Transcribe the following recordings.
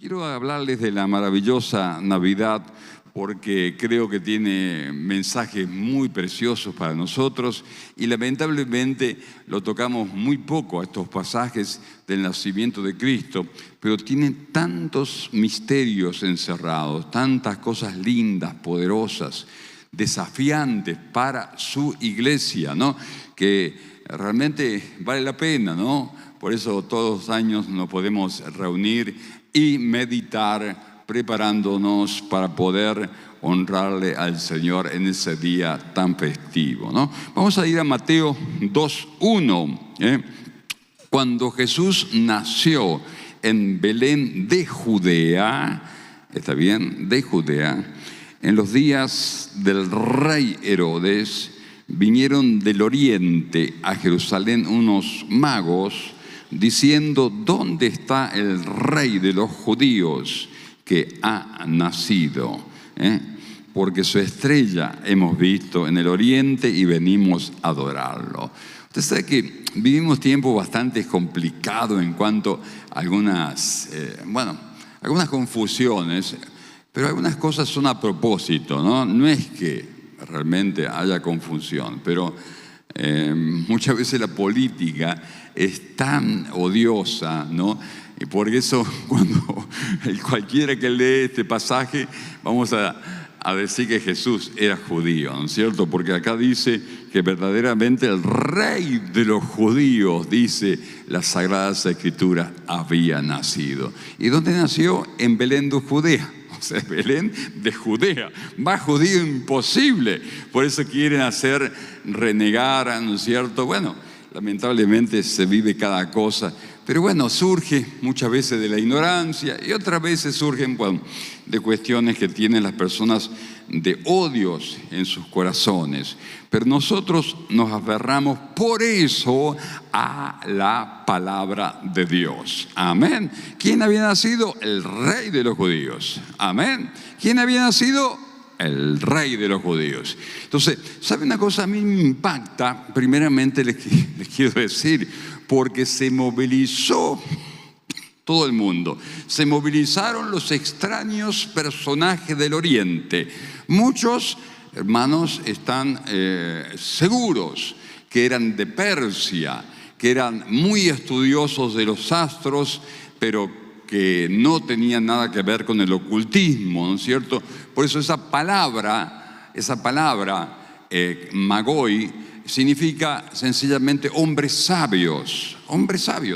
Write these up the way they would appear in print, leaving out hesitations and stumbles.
Quiero hablarles de la maravillosa Navidad porque creo que tiene mensajes muy preciosos para nosotros y lamentablemente lo tocamos muy poco a estos pasajes del nacimiento de Cristo, pero tienen tantos misterios encerrados, tantas cosas lindas, poderosas, desafiantes para su iglesia, ¿no? Que realmente vale la pena, ¿no? Por eso todos los años nos podemos reunir y meditar preparándonos para poder honrarle al Señor en ese día tan festivo, ¿no? Vamos a ir a Mateo 2:1. Cuando Jesús nació en Belén de Judea, ¿está bien? De Judea, en los días del rey Herodes, vinieron del oriente a Jerusalén unos magos diciendo: ¿dónde está el rey de los judíos que ha nacido? Porque su estrella hemos visto en el oriente y venimos a adorarlo. Usted sabe que vivimos tiempos bastante complicados en cuanto a algunas confusiones, pero algunas cosas son a propósito, ¿no? No es que realmente haya confusión, pero muchas veces la política es tan odiosa, ¿no? Y por eso cuando cualquiera que lee este pasaje vamos a decir que Jesús era judío, ¿no es cierto? Porque acá dice que verdaderamente el rey de los judíos, dice las Sagradas Escrituras, había nacido. ¿Y dónde nació? En Belén de Judea. O sea, Belén de Judea, más judío imposible. Por eso quieren hacer renegar, ¿no es cierto? Bueno, lamentablemente se vive cada cosa, pero bueno, surge muchas veces de la ignorancia y otras veces surgen, bueno, de cuestiones que tienen las personas de odios en sus corazones. Pero nosotros nos aferramos por eso a la palabra de Dios. Amén. ¿Quién había nacido? El rey de los judíos. Amén. ¿Quién había nacido? El rey de los judíos. Entonces, ¿sabe una cosa? A mí me impacta, primeramente les quiero decir, porque se movilizó todo el mundo. Se movilizaron los extraños personajes del oriente. Muchos hermanos están seguros que eran de Persia, que eran muy estudiosos de los astros, pero que no tenían nada que ver con el ocultismo, ¿no es cierto? Por eso esa palabra, magoi, significa sencillamente hombres sabios,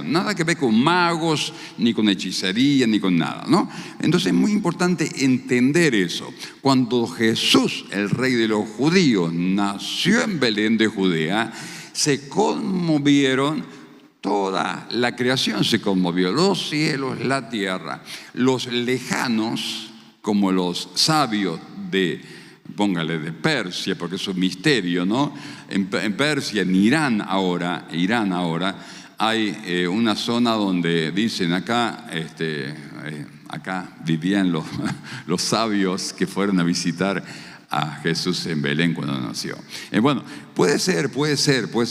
nada que ver con magos, ni con hechicería, ni con nada, ¿no? Entonces es muy importante entender eso. Cuando Jesús, el rey de los judíos, nació en Belén de Judea, se conmovieron, toda la creación se conmovió, los cielos, la tierra, los lejanos, como los sabios póngale de Persia, porque es un misterio, ¿no? En Persia, en Irán ahora, hay una zona donde dicen acá vivían los sabios que fueron a visitar a Jesús en Belén cuando nació. Bueno, puede ser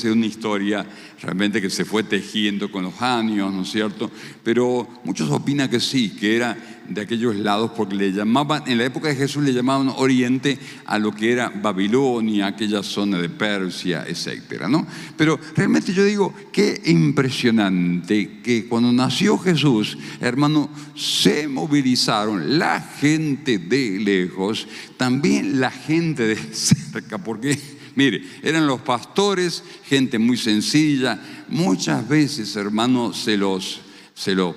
una historia realmente que se fue tejiendo con los años, ¿no es cierto? Pero muchos opinan que sí, que era de aquellos lados, porque le llamaban, en la época de Jesús le llamaban Oriente a lo que era Babilonia, aquella zona de Persia, etcétera, ¿no? Pero realmente yo digo, qué impresionante que cuando nació Jesús, hermano, se movilizaron la gente de lejos, también la gente de cerca, porque mire, eran los pastores, gente muy sencilla. Muchas veces, hermano,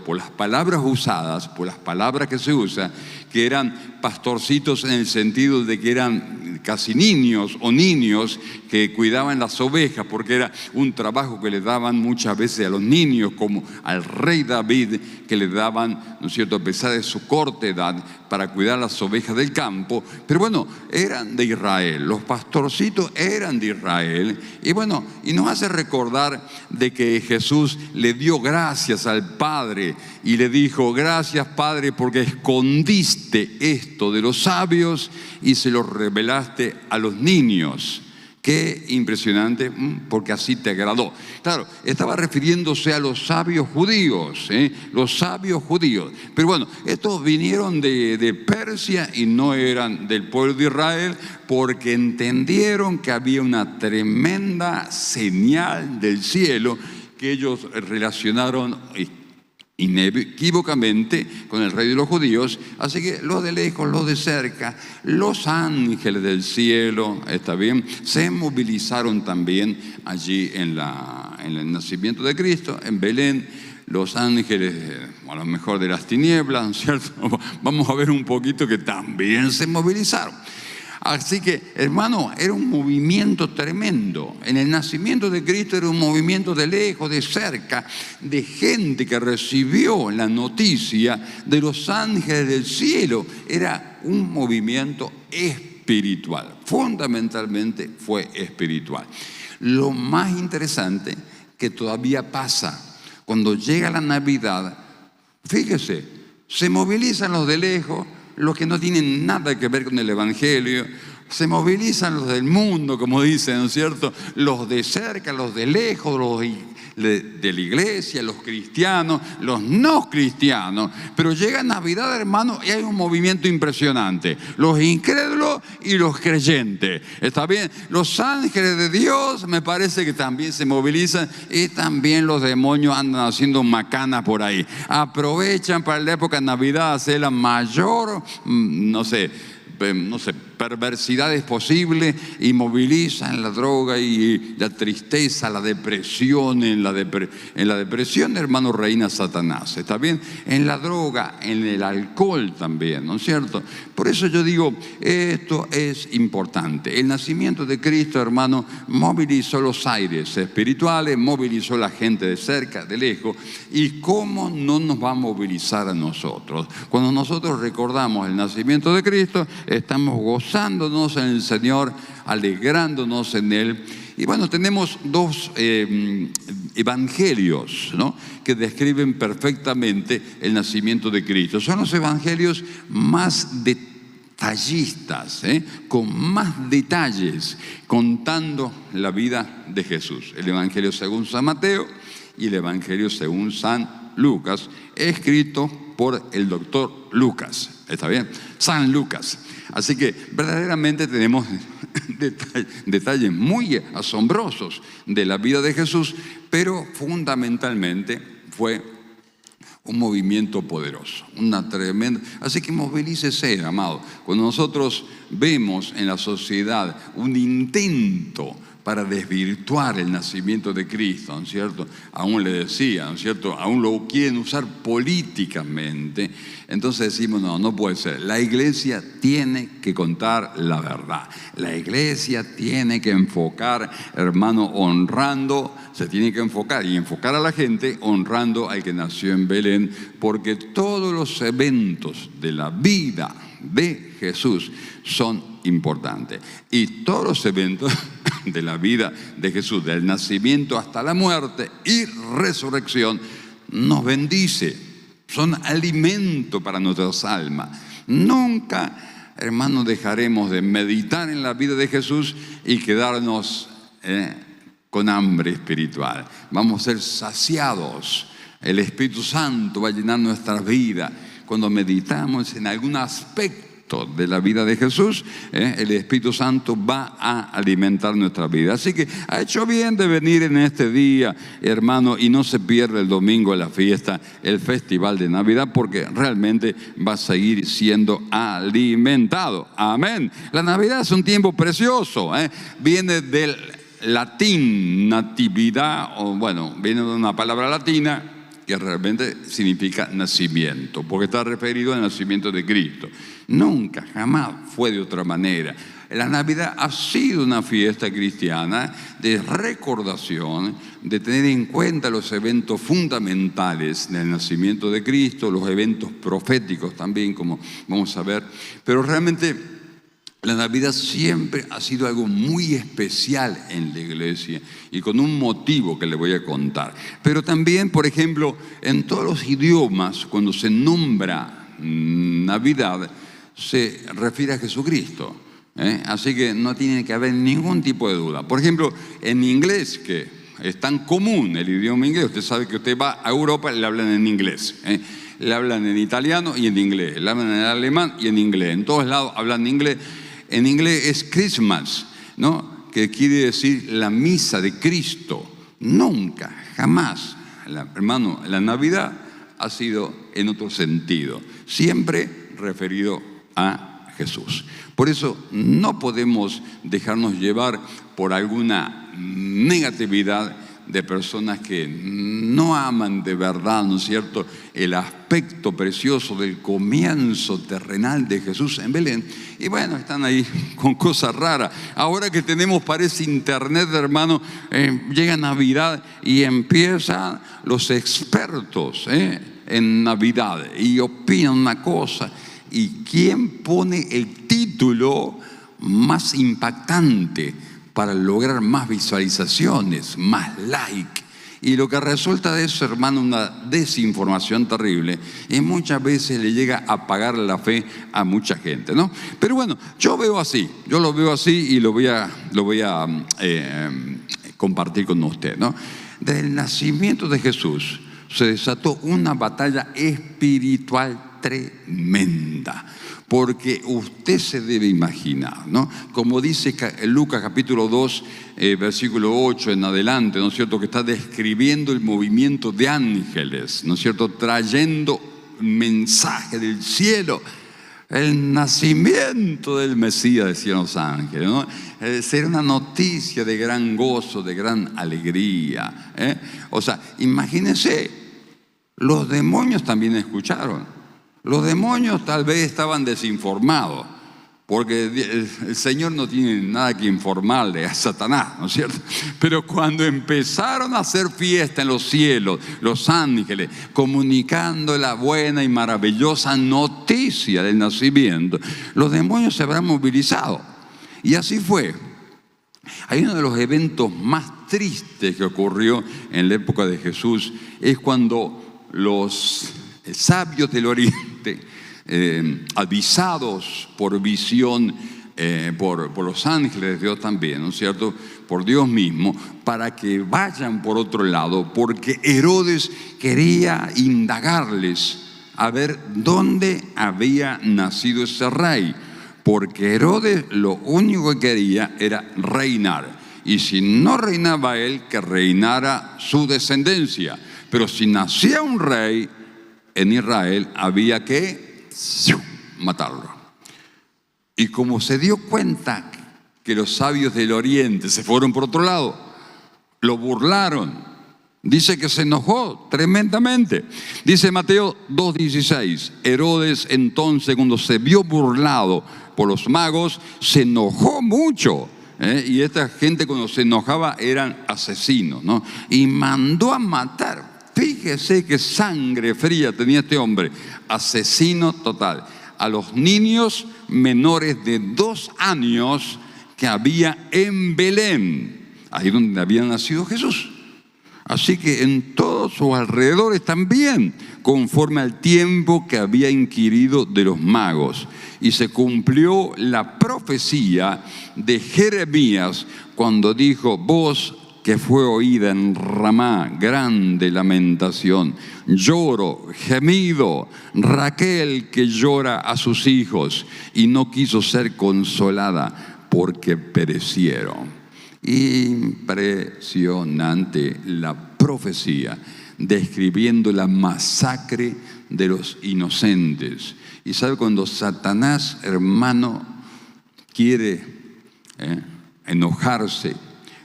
por las palabras usadas, por las palabras que se usan, que eran pastorcitos en el sentido de que eran casi niños o niños que cuidaban las ovejas, porque era un trabajo que le daban muchas veces a los niños, como al rey David, que le daban, ¿no es cierto?, a pesar de su corta edad, para cuidar las ovejas del campo. Pero bueno, eran de Israel, los pastorcitos eran de Israel. Y bueno, y nos hace recordar de que Jesús le dio gracias al Padre y le dijo: gracias, Padre, porque escondiste esto de los sabios y se lo revelaste a los niños. Qué impresionante, porque así te agradó. Claro, estaba refiriéndose a los sabios judíos, los sabios judíos. Pero bueno, estos vinieron de Persia y no eran del pueblo de Israel, porque entendieron que había una tremenda señal del cielo que ellos relacionaron inequívocamente con el rey de los judíos. Así que los de lejos, los de cerca, los ángeles del cielo, está bien, se movilizaron también allí en el nacimiento de Cristo, en Belén. Los ángeles, a lo mejor de las tinieblas, ¿cierto? Vamos a ver un poquito que también se movilizaron. Así que, hermano, era un movimiento tremendo. En el nacimiento de Cristo era un movimiento de lejos, de cerca, de gente que recibió la noticia de los ángeles del cielo. Era un movimiento espiritual. Fundamentalmente fue espiritual. Lo más interesante que todavía pasa cuando llega la Navidad, fíjese, se movilizan los de lejos, los que no tienen nada que ver con el Evangelio, se movilizan los del mundo, como dicen, ¿no es cierto? Los de cerca, los de lejos, los de la iglesia, los cristianos, los no cristianos. Pero llega Navidad, hermano, y hay un movimiento impresionante. Los incrédulos y los creyentes. ¿Está bien? Los ángeles de Dios me parece que también se movilizan, y también los demonios andan haciendo macanas por ahí. Aprovechan para la época de Navidad hacer la mayor, no sé, perversidades posibles, y movilizan la droga y la tristeza, la depresión. En la depresión, hermano, reina Satanás, ¿está bien? En la droga, en el alcohol también, ¿no es cierto? Por eso yo digo, esto es importante. El nacimiento de Cristo, hermano, movilizó los aires espirituales, movilizó la gente de cerca, de lejos. ¿Y cómo no nos va a movilizar a nosotros? Cuando nosotros recordamos el nacimiento de Cristo, estamos gozándonos en el Señor, alegrándonos en Él. Y bueno, tenemos dos evangelios, ¿no?, que describen perfectamente el nacimiento de Cristo. Son los evangelios más detallistas, con más detalles, contando la vida de Jesús. El evangelio según San Mateo y el evangelio según San Lucas, escrito por el doctor Lucas. ¿Está bien? San Lucas. Así que verdaderamente tenemos detalles muy asombrosos de la vida de Jesús, pero fundamentalmente fue un movimiento poderoso, una tremenda. Así que movilícese, amado. Cuando nosotros vemos en la sociedad un intento para desvirtuar el nacimiento de Cristo, ¿no es cierto? Aún le decía, ¿no es cierto? Aún lo quieren usar políticamente. Entonces decimos, no puede ser. La iglesia tiene que contar la verdad. La iglesia tiene que enfocar, hermano, honrando, se tiene que enfocar y enfocar a la gente honrando al que nació en Belén, porque todos los eventos de la vida de Jesús son importantes. Y todos los eventos de la vida de Jesús, del nacimiento hasta la muerte y resurrección, nos bendice, son alimento para nuestras almas. Nunca, hermanos, dejaremos de meditar en la vida de Jesús y quedarnos con hambre espiritual. Vamos a ser saciados. El Espíritu Santo va a llenar nuestras vidas. Cuando meditamos en algún aspecto de la vida de Jesús, el Espíritu Santo va a alimentar nuestra vida. Así que ha hecho bien de venir en este día, hermano, y no se pierda el domingo la fiesta, el festival de Navidad, porque realmente va a seguir siendo alimentado. Amén. La Navidad es un tiempo precioso, viene del latín natividad, o bueno, viene de una palabra latina que realmente significa nacimiento, porque está referido al nacimiento de Cristo. Nunca, jamás fue de otra manera. La Navidad ha sido una fiesta cristiana de recordación, de tener en cuenta los eventos fundamentales del nacimiento de Cristo, los eventos proféticos también, como vamos a ver. Pero realmente la Navidad siempre ha sido algo muy especial en la iglesia, y con un motivo que le voy a contar. Pero también, por ejemplo, en todos los idiomas, cuando se nombra Navidad, se refiere a Jesucristo. Así que no tiene que haber ningún tipo de duda. Por ejemplo, en inglés, que es tan común el idioma inglés, usted sabe que usted va a Europa y le hablan en inglés. Le hablan en italiano y en inglés, le hablan en alemán y en inglés. En todos lados hablan inglés. En inglés es Christmas, ¿no? Que quiere decir la misa de Cristo. Nunca, jamás, hermano, la Navidad ha sido en otro sentido, siempre referido a Jesús. Por eso no podemos dejarnos llevar por alguna negatividad de personas que no aman de verdad, ¿no es cierto?, el aspecto precioso del comienzo terrenal de Jesús en Belén. Y bueno, están ahí con cosas raras. Ahora que tenemos, parece internet, hermano, llega Navidad y empiezan los expertos en Navidad y opinan una cosa. ¿Y quién pone el título más impactante para lograr más visualizaciones, más like? Y lo que resulta de eso, hermano, una desinformación terrible, y muchas veces le llega a apagar la fe a mucha gente, ¿no? Pero bueno, yo lo veo así y lo voy a compartir con usted, ¿no? Desde el nacimiento de Jesús se desató una batalla espiritual tremenda, porque usted se debe imaginar, ¿no? Como dice Lucas capítulo 2, versículo 8 en adelante, ¿no es cierto?, que está describiendo el movimiento de ángeles, ¿no es cierto?, trayendo mensaje del cielo, el nacimiento del Mesías, decían los ángeles, ¿no? Será una noticia de gran gozo, de gran alegría, O sea, imagínense, los demonios también escucharon. Los demonios tal vez estaban desinformados, porque el Señor no tiene nada que informarle a Satanás, ¿no es cierto? Pero cuando empezaron a hacer fiesta en los cielos, los ángeles, comunicando la buena y maravillosa noticia del nacimiento, los demonios se habrán movilizado. Y así fue. Hay uno de los eventos más tristes que ocurrió en la época de Jesús, es cuando los sabios del Oriente, avisados por visión, por los ángeles de Dios también, ¿no es cierto?, por Dios mismo, para que vayan por otro lado, porque Herodes quería indagarles a ver dónde había nacido ese rey, porque Herodes lo único que quería era reinar, y si no reinaba él, que reinara su descendencia. Pero si nacía un rey en Israel, había que matarlo. Y como se dio cuenta que los sabios del Oriente se fueron por otro lado, lo burlaron. Dice que se enojó tremendamente. Dice Mateo 2:16, Herodes entonces, cuando se vio burlado por los magos, se enojó mucho. Y esta gente, cuando se enojaba, eran asesinos, ¿no? Y mandó a matar. Fíjese qué sangre fría tenía este hombre, asesino total, a los niños menores de 2 años que había en Belén, ahí donde había nacido Jesús. Así que en todos sus alrededores también, conforme al tiempo que había inquirido de los magos. Y se cumplió la profecía de Jeremías cuando dijo: voz que fue oída en Ramá, grande lamentación, lloro, gemido, Raquel que llora a sus hijos y no quiso ser consolada porque perecieron. Impresionante la profecía describiendo la masacre de los inocentes. Y sabe, cuando Satanás, hermano, quiere enojarse,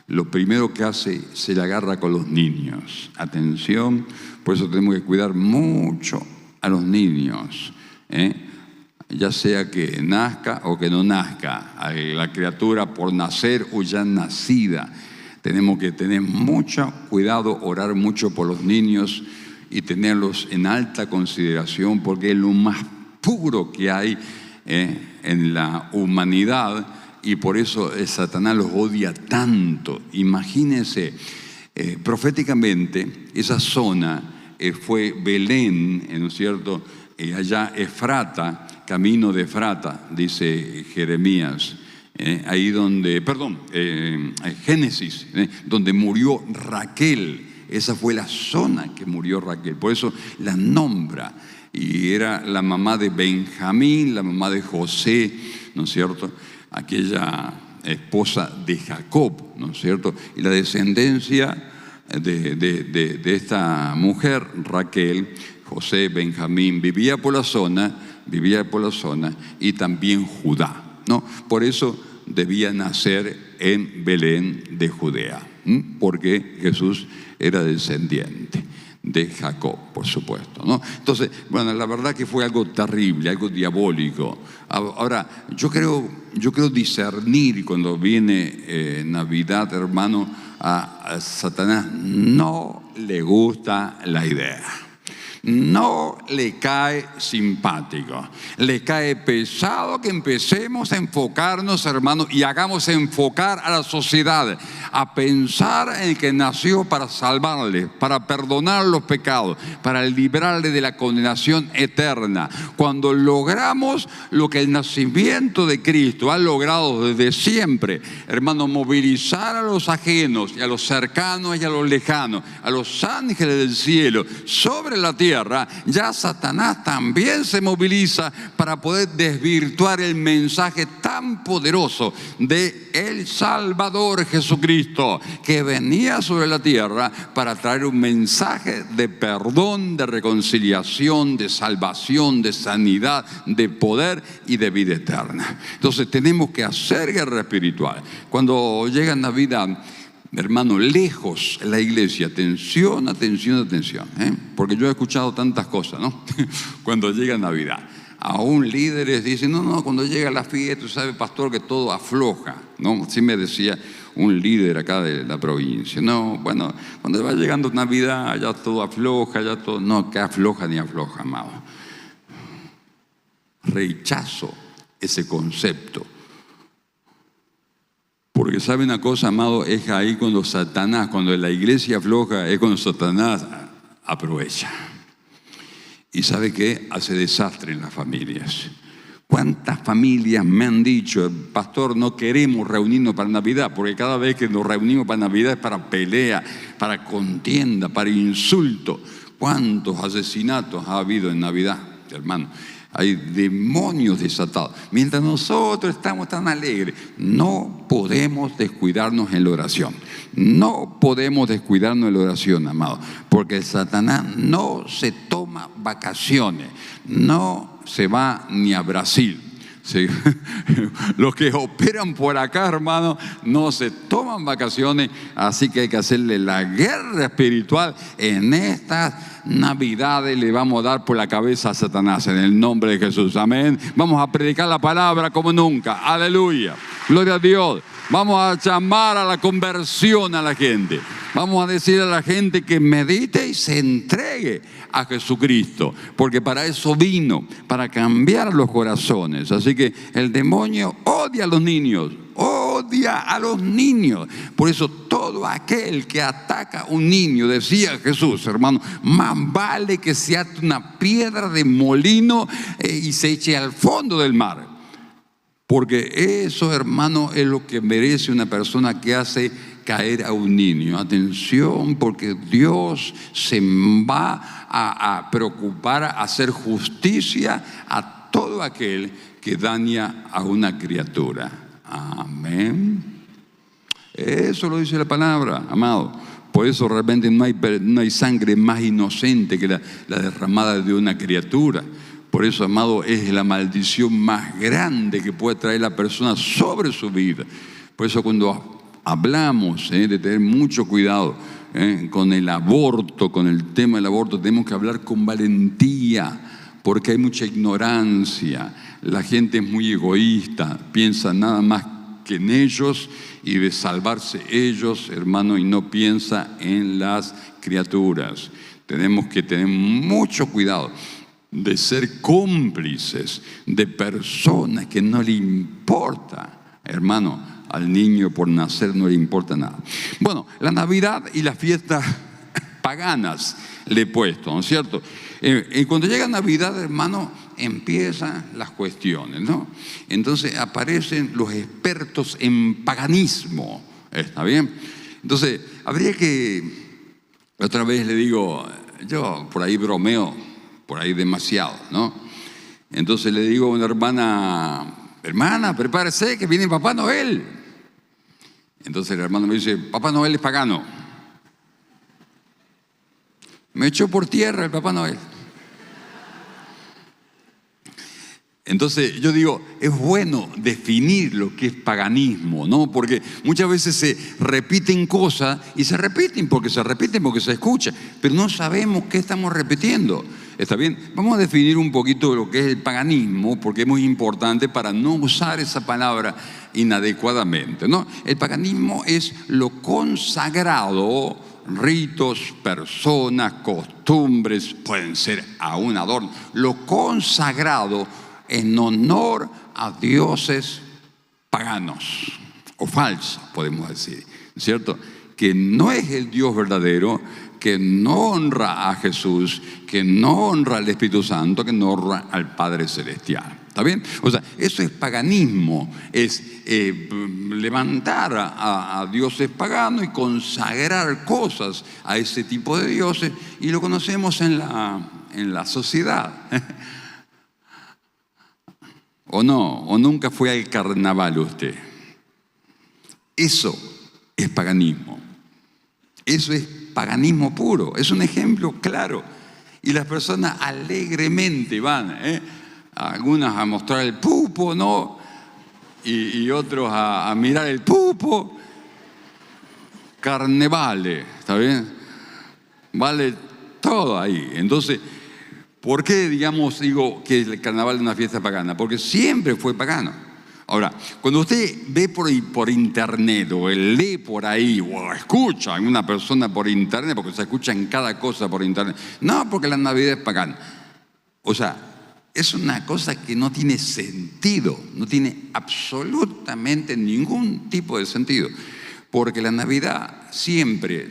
lo primero que hace, se le agarra con los niños. Atención, por eso tenemos que cuidar mucho a los niños, ya sea que nazca o que no nazca, a la criatura por nacer o ya nacida. Tenemos que tener mucho cuidado, orar mucho por los niños y tenerlos en alta consideración, porque es lo más puro que hay en la humanidad. Y por eso Satanás los odia tanto. Imagínense, proféticamente, esa zona fue Belén, ¿no es cierto? Allá Efrata, camino de Efrata, dice Jeremías. ahí donde, Génesis, donde murió Raquel. Esa fue la zona que murió Raquel, por eso la nombra. Y era la mamá de Benjamín, la mamá de José, ¿no es cierto? Aquella esposa de Jacob, ¿no es cierto? Y la descendencia de esta mujer, Raquel, José, Benjamín, vivía por la zona, y también Judá, ¿no? Por eso debía nacer en Belén de Judea, porque Jesús era descendiente de Jacob, por supuesto, ¿no? Entonces, bueno, la verdad que fue algo terrible, algo diabólico. Ahora, yo creo discernir cuando viene Navidad, hermano, a Satanás no le gusta la idea. No le cae simpático, le cae pesado que empecemos a enfocarnos, hermanos, y hagamos enfocar a la sociedad a pensar en el que nació para salvarle, para perdonar los pecados, para librarle de la condenación eterna. Cuando logramos lo que el nacimiento de Cristo ha logrado desde siempre, hermanos, movilizar a los ajenos y a los cercanos y a los lejanos, a los ángeles del cielo sobre la tierra, ya Satanás también se moviliza para poder desvirtuar el mensaje tan poderoso de el Salvador Jesucristo, que venía sobre la tierra para traer un mensaje de perdón, de reconciliación, de salvación, de sanidad, de poder y de vida eterna. Entonces tenemos que hacer guerra espiritual. Cuando llega Navidad, hermano, lejos la iglesia, atención, porque yo he escuchado tantas cosas, ¿no? Cuando llega Navidad, aún líderes dicen, no, cuando llega la fiesta, tú sabes, pastor, que todo afloja, ¿no? Así me decía un líder acá de la provincia. No, bueno, cuando va llegando Navidad, ya todo afloja, no, que afloja ni afloja, amado. Rechazo ese concepto. Porque sabe una cosa, amado, es ahí cuando la iglesia afloja, es cuando Satanás aprovecha. Y ¿sabe qué? Hace desastre en las familias. ¿Cuántas familias me han dicho, pastor, no queremos reunirnos para Navidad? Porque cada vez que nos reunimos para Navidad es para pelea, para contienda, para insulto. ¿Cuántos asesinatos ha habido en Navidad, hermano? Hay demonios desatados. Mientras nosotros estamos tan alegres, no podemos descuidarnos en la oración. No podemos descuidarnos en la oración, amado. Porque Satanás no se toma vacaciones. No se va ni a Brasil. Sí. Los que operan por acá, hermano, no se toman vacaciones, así que hay que hacerle la guerra espiritual en estas Navidades. Le vamos a dar por la cabeza a Satanás en el nombre de Jesús, amén. Vamos a predicar la palabra como nunca, aleluya, gloria a Dios. Vamos a llamar a la conversión a la gente. Vamos a decir a la gente que medite y se entregue a Jesucristo, porque para eso vino, para cambiar los corazones. Así que el demonio odia a los niños, Por eso todo aquel que ataca a un niño, decía Jesús, hermano, más vale que se ate una piedra de molino y se eche al fondo del mar. Porque eso, hermano, es lo que merece una persona que hace caer a un niño. Atención, porque Dios se va a preocupar a hacer justicia a todo aquel que daña a una criatura. Amén. Eso lo dice la palabra, amado. Por eso realmente no hay sangre más inocente que la derramada de una criatura. Por eso, amado, es la maldición más grande que puede traer la persona sobre su vida. Por eso cuando hablamos de tener mucho cuidado con el aborto, con el tema del aborto, tenemos que hablar con valentía, porque hay mucha ignorancia. La gente es muy egoísta, piensa nada más que en ellos y de salvarse ellos, hermano, y no piensa en las criaturas. Tenemos que tener mucho cuidado de ser cómplices de personas que no le importa, hermano, al niño por nacer no le importa nada. Bueno, la Navidad y las fiestas paganas le he puesto, ¿no es cierto? Cuando llega Navidad, hermano, empiezan las cuestiones, ¿no? Entonces aparecen los expertos en paganismo, ¿está bien? Entonces, habría que, otra vez le digo, yo por ahí bromeo, por ahí demasiado, ¿no? Entonces le digo a una hermana, prepárese que viene Papá Noel. Entonces el hermano me dice, Papá Noel es pagano. Me echó por tierra el Papá Noel. Entonces yo digo, es bueno definir lo que es paganismo, ¿no? Porque muchas veces se repiten cosas y se repiten porque se escucha, pero no sabemos qué estamos repitiendo. ¿Está bien? Vamos a definir un poquito lo que es el paganismo, porque es muy importante para no usar esa palabra inadecuadamente, ¿no? El paganismo es lo consagrado, ritos, personas, costumbres, pueden ser aún adornos, lo consagrado en honor a dioses paganos o falsos, podemos decir, ¿cierto? Que no es el Dios verdadero, que no honra a Jesús, que no honra al Espíritu Santo, que no honra al Padre Celestial. ¿Está bien? O sea, eso es paganismo, es levantar a dioses paganos y consagrar cosas a ese tipo de dioses, y lo conocemos en la sociedad. ¿O no? ¿O nunca fue al carnaval usted? Eso es paganismo. Eso es paganismo puro. Es un ejemplo claro. Y las personas alegremente van, algunas a mostrar el pupo, ¿no? Y otros a mirar el pupo. Carnevale, ¿está bien? Vale todo ahí. Entonces, ¿por qué, digo que el carnaval es una fiesta pagana? Porque siempre fue pagano. Ahora, cuando usted ve por internet o lee por ahí o escucha a una persona por internet, porque se escucha en cada cosa por internet, no, porque la Navidad es pagana. O sea, es una cosa que no tiene sentido, no tiene absolutamente ningún tipo de sentido. Porque la Navidad siempre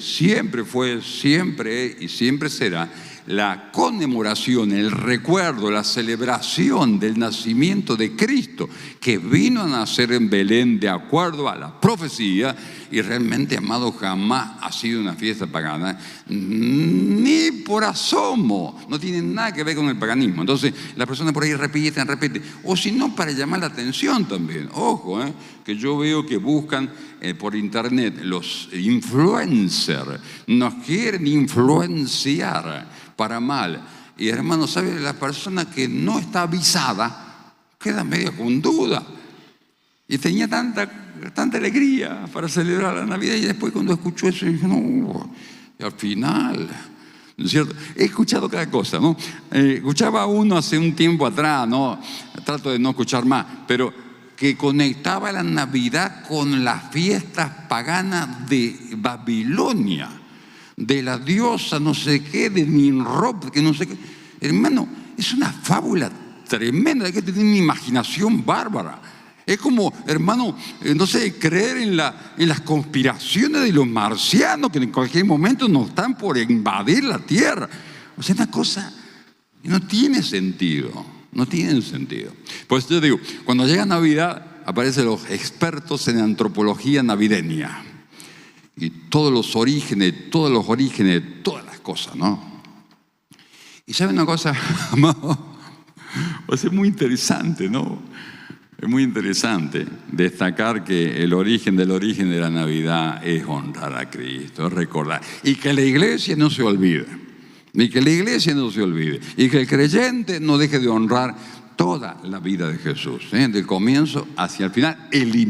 fue, siempre y siempre será la conmemoración, el recuerdo, la celebración del nacimiento de Cristo, que vino a nacer en Belén de acuerdo a la profecía, y realmente, amado, jamás ha sido una fiesta pagana, ni por asomo, no tiene nada que ver con el paganismo. Entonces, las personas por ahí repiten, o si no, para llamar la atención también. Ojo, que yo veo que buscan por internet los influencers, nos quieren influenciar para mal. Y hermano, ¿sabe? La persona que no está avisada queda medio con duda. Y tenía tanta alegría para celebrar la Navidad, y después cuando escuchó eso dije, no, y al final, ¿no es cierto? He escuchado cada cosa, ¿no? Escuchaba uno hace un tiempo atrás, ¿no? Trato de no escuchar más, pero que conectaba la Navidad con las fiestas paganas de Babilonia, de la diosa no sé qué, de Nimrod, que no sé qué. Hermano, es una fábula tremenda, hay que tener una imaginación bárbara. Es como, hermano, no sé, creer en las conspiraciones de los marcianos que en cualquier momento nos están por invadir la Tierra. O sea, una cosa que no tiene sentido, no tiene sentido. Pues yo digo, cuando llega Navidad, aparecen los expertos en antropología navideña. Y todos los orígenes, todas las cosas, ¿no? Y ¿saben una cosa, amado? Pues es muy interesante, ¿no? Es muy interesante destacar que el origen de la Navidad es honrar a Cristo, es recordar. Y que la iglesia no se olvide. Y que el creyente no deje de honrar toda la vida de Jesús, del comienzo hacia el final, le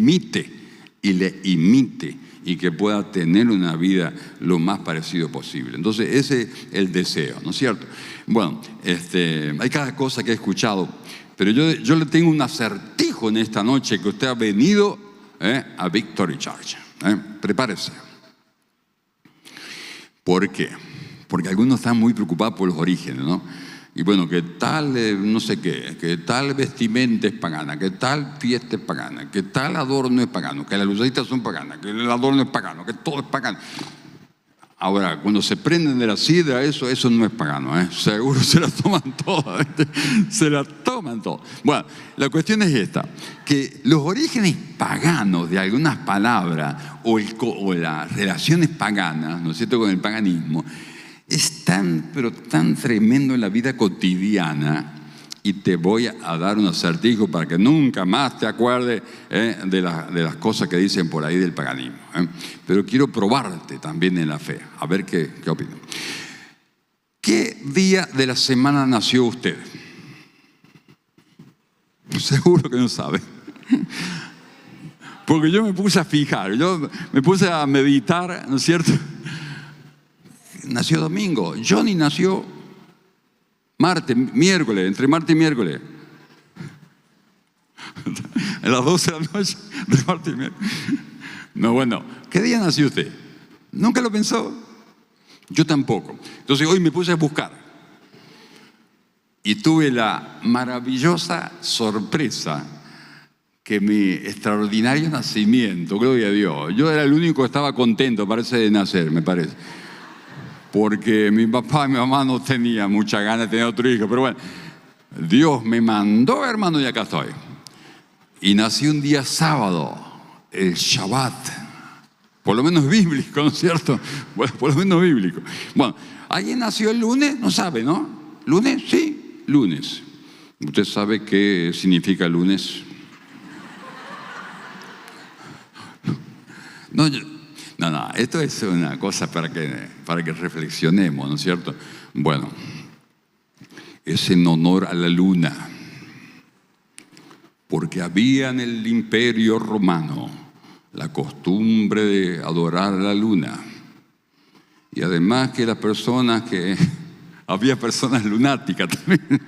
imite, y que pueda tener una vida lo más parecido posible. Entonces, ese es el deseo, ¿no es cierto? Bueno, hay cada cosa que he escuchado, pero yo le tengo un acertijo en esta noche, que usted ha venido a Victory Church. Prepárese. ¿Por qué? Porque algunos están muy preocupados por los orígenes, ¿no? Y bueno, que tal, no sé qué, que tal vestimenta es pagana, que tal fiesta es pagana, que tal adorno es pagano, que las lucecitas son paganas, que el adorno es pagano, que todo es pagano. Ahora, cuando se prenden de la sidra, eso no es pagano, ¿eh? Seguro se la toman todas, se la toman todas. Bueno, la cuestión es esta, que los orígenes paganos de algunas palabras o las relaciones paganas, ¿no es cierto?, con el paganismo, es tan, pero tan tremendo en la vida cotidiana. Y te voy a dar un acertijo para que nunca más te acuerdes de las cosas que dicen por ahí del paganismo. Pero quiero probarte también en la fe, a ver qué opinas. ¿Qué día de la semana nació usted? Seguro que no sabe. Porque yo me puse a fijar, yo me puse a meditar, ¿no es cierto? Nació domingo. Johnny nació martes, miércoles, entre martes y miércoles. A las 12 de la noche, de martes y miércoles. No, bueno, ¿qué día nació usted? ¿Nunca lo pensó? Yo tampoco. Entonces hoy me puse a buscar. Y tuve la maravillosa sorpresa que mi extraordinario nacimiento, gloria a Dios, yo era el único que estaba contento, parece, de nacer, me parece. Porque mi papá y mi mamá no tenían mucha ganas de tener otro hijo. Pero bueno, Dios me mandó, hermano, y acá estoy. Y nací un día sábado, el Shabbat. Por lo menos bíblico, ¿no es cierto? Bueno, por lo menos bíblico. Bueno, ¿alguien nació el lunes? No sabe, ¿no? ¿Lunes? Sí, lunes. ¿Usted sabe qué significa lunes? No, esto es una cosa para que reflexionemos, ¿no es cierto? Bueno, es en honor a la luna, porque había en el Imperio Romano la costumbre de adorar a la luna. Y además que había personas lunáticas también.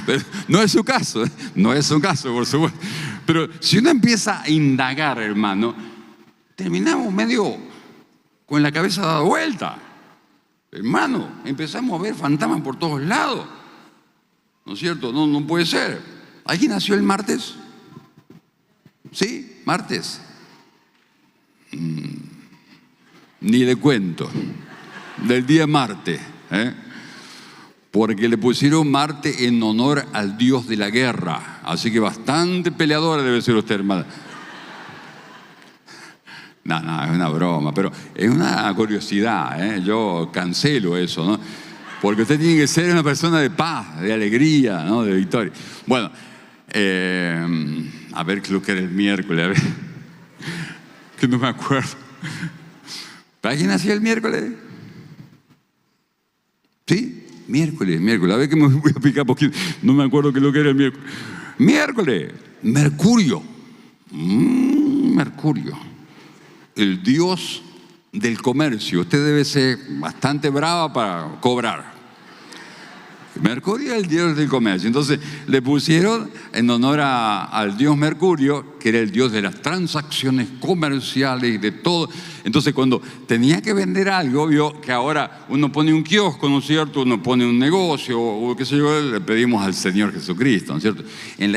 Pero no es su caso, no es su caso, por supuesto. Pero si uno empieza a indagar, hermano, terminamos medio con la cabeza dada vuelta. Hermano, empezamos a ver fantasmas por todos lados. ¿No es cierto? No puede ser. ¿Alguien nació el martes? ¿Sí? ¿Martes? Ni le cuento. Del día Marte. Porque le pusieron Marte en honor al dios de la guerra. Así que bastante peleadora debe ser usted, hermano. No, es una broma, pero es una curiosidad, Yo cancelo eso, ¿no? Porque usted tiene que ser una persona de paz, de alegría, ¿no? De victoria. Bueno, a ver, creo que era el miércoles, a ver, que no me acuerdo. ¿Alguien nació el miércoles? ¿Sí? Miércoles. A ver que me voy a picar porque no me acuerdo qué es lo que era el miércoles. Miércoles, Mercurio. Mercurio. El dios del comercio. Usted debe ser bastante brava para cobrar. Mercurio es el dios del comercio. Entonces le pusieron en honor al dios Mercurio, que era el dios de las transacciones comerciales y de todo. Entonces cuando tenía que vender algo, vio que ahora uno pone un kiosco, ¿no es cierto? Uno pone un negocio, o qué sé yo, le pedimos al Señor Jesucristo, ¿no es cierto? En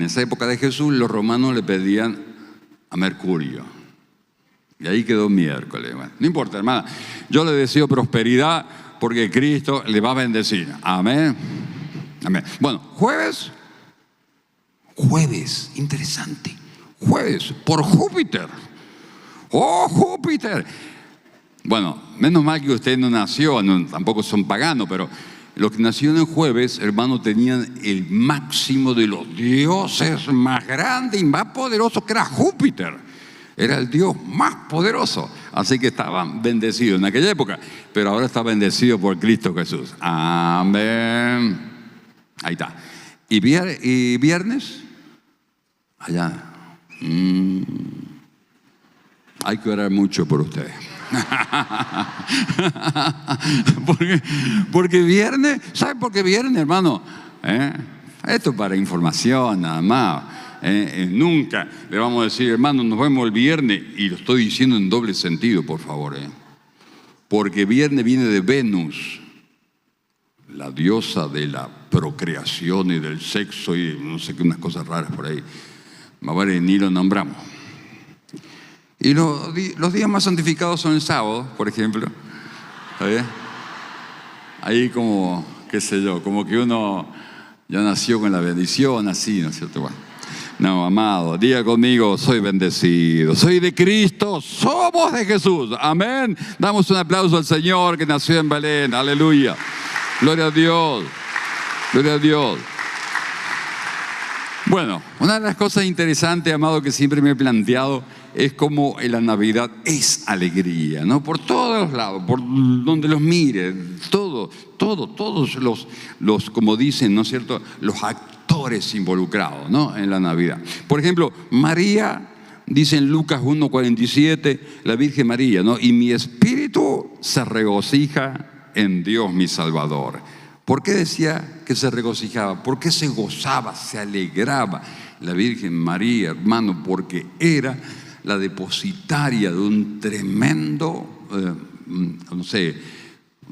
esa época de Jesús, los romanos le pedían a Mercurio. Y ahí quedó miércoles. Bueno, no importa, hermana. Yo le deseo prosperidad porque Cristo le va a bendecir. Amén. Amén. Bueno, jueves, interesante. Jueves, por Júpiter. ¡Oh, Júpiter! Bueno, menos mal que usted no nació, tampoco son paganos, pero los que nacieron en jueves, hermano, tenían el máximo de los dioses más grandes y más poderosos, que era Júpiter. Era el Dios más poderoso. Así que estaban bendecidos en aquella época. Pero ahora está bendecido por Cristo Jesús. Amén. Ahí está. ¿Y viernes? Allá. Hay que orar mucho por ustedes. Porque viernes, ¿sabe por qué viernes, hermano? Esto es para información nada más. Nunca le vamos a decir, hermano, nos vemos el viernes, y lo estoy diciendo en doble sentido, por favor, porque viernes viene de Venus, la diosa de la procreación y del sexo y no sé qué, unas cosas raras por ahí. Más vale, ni lo nombramos. Y los días más santificados son el sábado, por ejemplo. ¿Está bien? Ahí como, qué sé yo, como que uno ya nació con la bendición así, ¿no es cierto? Bueno. No, amado, diga conmigo, soy bendecido, soy de Cristo, somos de Jesús. Amén. Damos un aplauso al Señor que nació en Belén. Aleluya. Gloria a Dios. Gloria a Dios. Bueno, una de las cosas interesantes, amado, que siempre me he planteado es cómo en la Navidad es alegría, ¿no? Por todos los lados, por donde los mire, todos los, como dicen, ¿no es cierto?, los actores involucrados, ¿no?, en la Navidad. Por ejemplo, María, dice en Lucas 1:47, la Virgen María, ¿no?, y mi espíritu se regocija en Dios mi Salvador. ¿Por qué decía que se regocijaba? ¿Por qué se gozaba, se alegraba la Virgen María, hermano? Porque era la depositaria de un tremendo, no sé,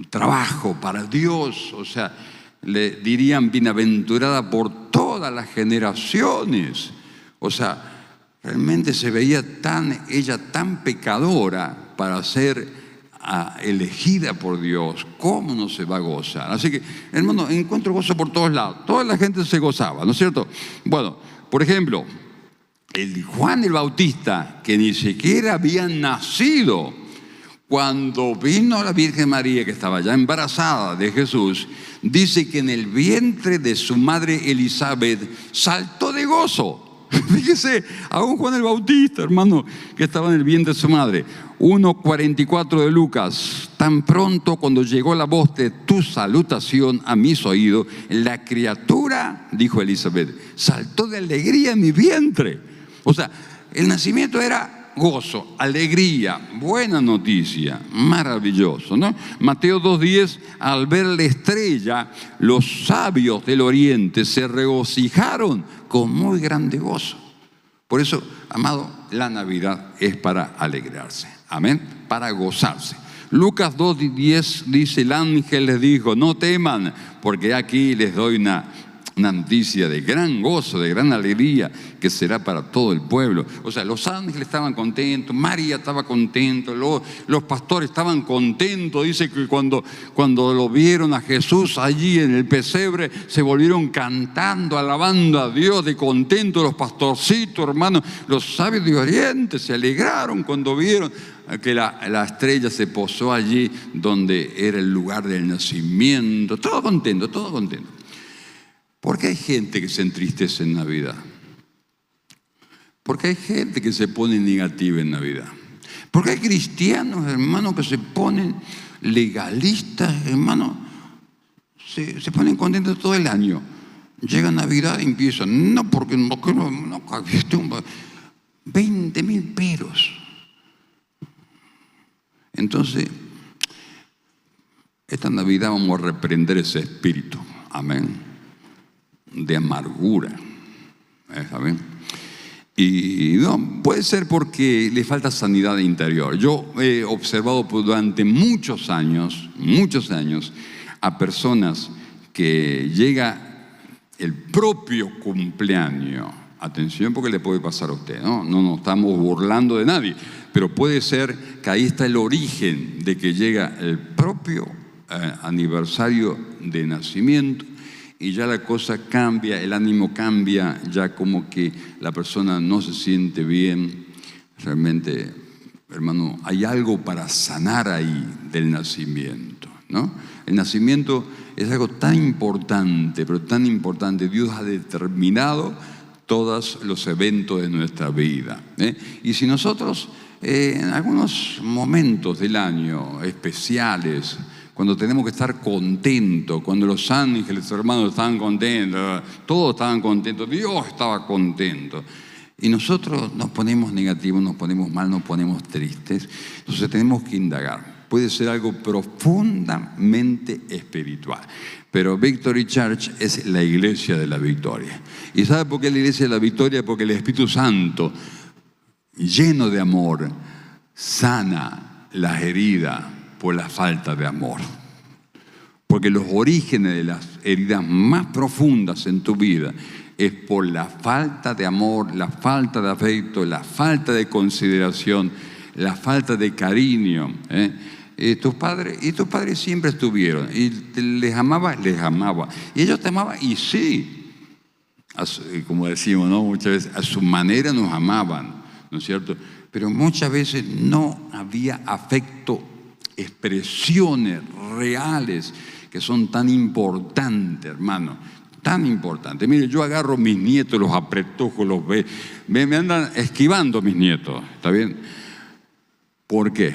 trabajo para Dios. O sea, le dirían bienaventurada por todas las generaciones. O sea, realmente se veía ella tan pecadora para ser elegida por Dios. ¿Cómo no se va a gozar? Así que, hermano, encuentro gozo por todos lados. Toda la gente se gozaba, ¿no es cierto? Bueno, por ejemplo, el Juan el Bautista, que ni siquiera había nacido, cuando vino la Virgen María, que estaba ya embarazada de Jesús, dice que en el vientre de su madre Elizabeth saltó de gozo. Fíjese, aún Juan el Bautista, hermano, que estaba en el vientre de su madre. 1:44 de Lucas. Tan pronto cuando llegó la voz de tu salutación a mis oídos, la criatura, dijo Elizabeth, saltó de alegría en mi vientre. O sea, el nacimiento era gozo, alegría, buena noticia, maravilloso, ¿no? Mateo 2:10, al ver la estrella, los sabios del oriente se regocijaron con muy grande gozo. Por eso, amado, la Navidad es para alegrarse, amén, para gozarse. Lucas 2:10 dice, el ángel les dijo, no teman, porque aquí les doy una noticia de gran gozo, de gran alegría, que será para todo el pueblo. O sea, los ángeles estaban contentos, María estaba contento, los pastores estaban contentos. Dice que cuando lo vieron a Jesús allí en el pesebre, se volvieron cantando, alabando a Dios, de contento. Los pastorcitos, hermanos, los sabios de Oriente se alegraron cuando vieron que la estrella se posó allí donde era el lugar del nacimiento. Todo contento, todo contento. ¿Por qué hay gente que se entristece en Navidad? Porque hay gente que se pone negativa en Navidad. Porque hay cristianos, hermanos, que se ponen legalistas, hermanos, se ponen contentos todo el año. Llega Navidad y empiezan, no, porque no 20.000 peros. Entonces, esta Navidad vamos a reprender ese espíritu, amén, de amargura, ¿saben? Y no, puede ser porque le falta sanidad interior. Yo he observado durante muchos años, a personas que llega el propio cumpleaños. Atención, porque le puede pasar a usted, ¿no? No nos estamos burlando de nadie, pero puede ser que ahí está el origen de que llega el propio aniversario de nacimiento. Y ya la cosa cambia, el ánimo cambia, ya como que la persona no se siente bien. Realmente, hermano, hay algo para sanar ahí del nacimiento, ¿no? El nacimiento es algo tan importante, pero tan importante. Dios ha determinado todos los eventos de nuestra vida, ¿eh? Y si nosotros en algunos momentos del año especiales, cuando tenemos que estar contentos, cuando los ángeles, hermanos, estaban contentos, todos estaban contentos, Dios estaba contento, y nosotros nos ponemos negativos, nos ponemos mal, nos ponemos tristes, entonces tenemos que indagar. Puede ser algo profundamente espiritual. Pero Victory Church es la iglesia de la victoria. ¿Y sabe por qué la iglesia de la victoria? Porque el Espíritu Santo, lleno de amor, sana las heridas por la falta de amor. Porque los orígenes de las heridas más profundas en tu vida es por la falta de amor, la falta de afecto, la falta de consideración, la falta de cariño. Tus padres siempre estuvieron, y les amaba. Y ellos te amaban, y sí, como decimos, ¿no? Muchas veces a su manera nos amaban, ¿no es cierto? Pero muchas veces no había afecto, expresiones reales que son tan importantes, hermano, tan importantes. Mire, yo agarro a mis nietos, los apretujo, los veo, me andan esquivando mis nietos, ¿está bien? ¿Por qué?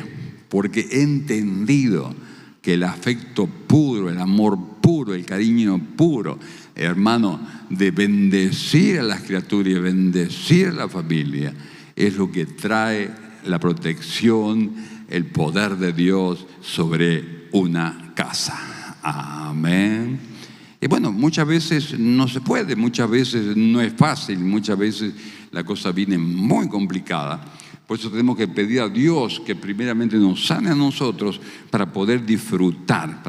Porque he entendido que el afecto puro, el amor puro, el cariño puro, hermano, de bendecir a las criaturas y bendecir a la familia, es lo que trae la protección, el poder de Dios sobre una casa. Amén. Y bueno, muchas veces no se puede, muchas veces no es fácil, muchas veces la cosa viene muy complicada. Por eso tenemos que pedir a Dios que primeramente nos sane a nosotros para poder disfrutar,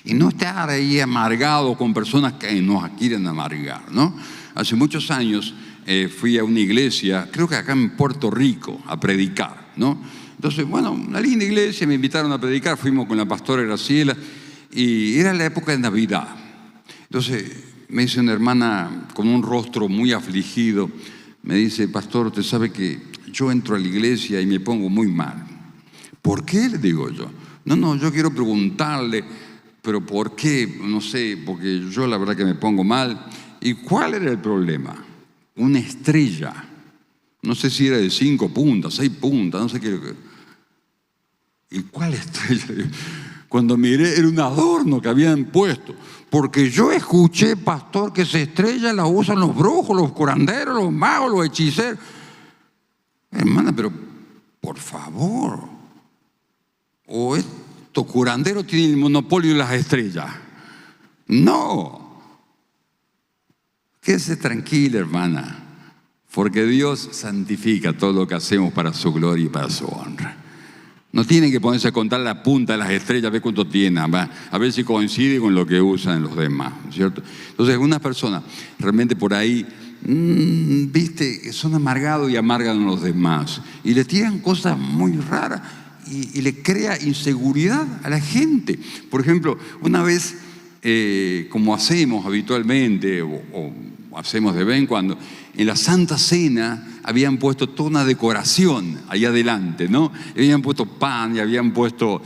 Y no estar ahí amargado con personas que nos quieren amargar, ¿no? Hace muchos años fui a una iglesia, creo que acá en Puerto Rico, a predicar, ¿no? Entonces, bueno, una linda iglesia, me invitaron a predicar, fuimos con la pastora Graciela, y era la época de Navidad. Entonces, me dice una hermana con un rostro muy afligido, me dice: pastor, usted sabe que yo entro a la iglesia y me pongo muy mal. ¿Por qué? Le digo yo. No, yo quiero preguntarle, pero ¿por qué? No sé, porque yo la verdad que me pongo mal. ¿Y cuál era el problema? Una estrella. No sé si era de 5 puntas, 6 puntas, no sé qué. ¿Y cuál estrella? Cuando miré, era un adorno que habían puesto. Porque yo escuché, pastor, que esa estrella la usan los brujos, los curanderos, los magos, los hechiceros. Hermana, pero por favor, o estos curanderos tienen el monopolio de las estrellas. No. Quédese tranquila, hermana, porque Dios santifica todo lo que hacemos para su gloria y para su honra. No tienen que ponerse a contar la punta de las estrellas, a ver cuánto tienen, a ver si coincide con lo que usan los demás, ¿cierto? Entonces, algunas personas realmente por ahí, viste, son amargados y amargan a los demás. Y le tiran cosas muy raras y le crea inseguridad a la gente. Por ejemplo, una vez, como hacemos habitualmente, o hacemos de vez en cuando, en la Santa Cena habían puesto toda una decoración ahí adelante, ¿no? Y habían puesto pan, y habían puesto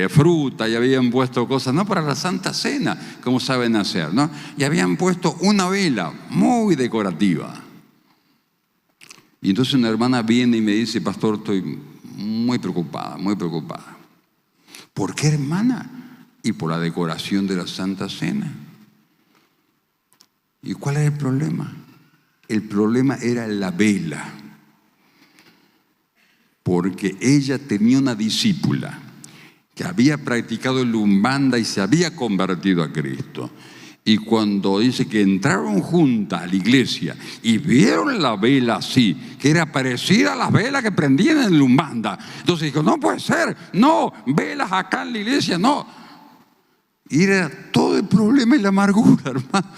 fruta, y habían puesto cosas, no para la Santa Cena, como saben hacer, ¿no? Y habían puesto una vela muy decorativa. Y entonces una hermana viene y me dice: pastor, estoy muy preocupada, muy preocupada. ¿Por qué, hermana? Y por la decoración de la Santa Cena. ¿Y cuál es el problema? El problema era la vela, porque ella tenía una discípula que había practicado el Umbanda y se había convertido a Cristo. Y cuando dice que entraron juntas a la iglesia y vieron la vela así, que era parecida a las velas que prendían en el Umbanda, entonces dijo: no puede ser, no, velas acá en la iglesia, no. Y era todo el problema y la amargura, hermano.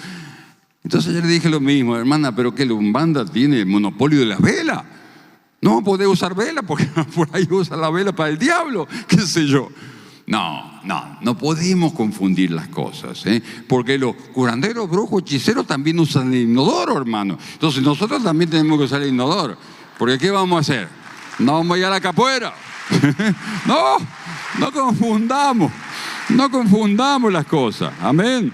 Entonces yo le dije lo mismo: hermana, pero que el Umbanda tiene el monopolio de las velas. No podés usar vela porque por ahí usa la vela para el diablo, qué sé yo. No podemos confundir las cosas, porque los curanderos, brujos, hechiceros también usan el inodoro, hermano. Entonces nosotros también tenemos que usar el inodoro. Porque ¿qué vamos a hacer? No vamos a ir a la capoeira. No confundamos las cosas. Amén.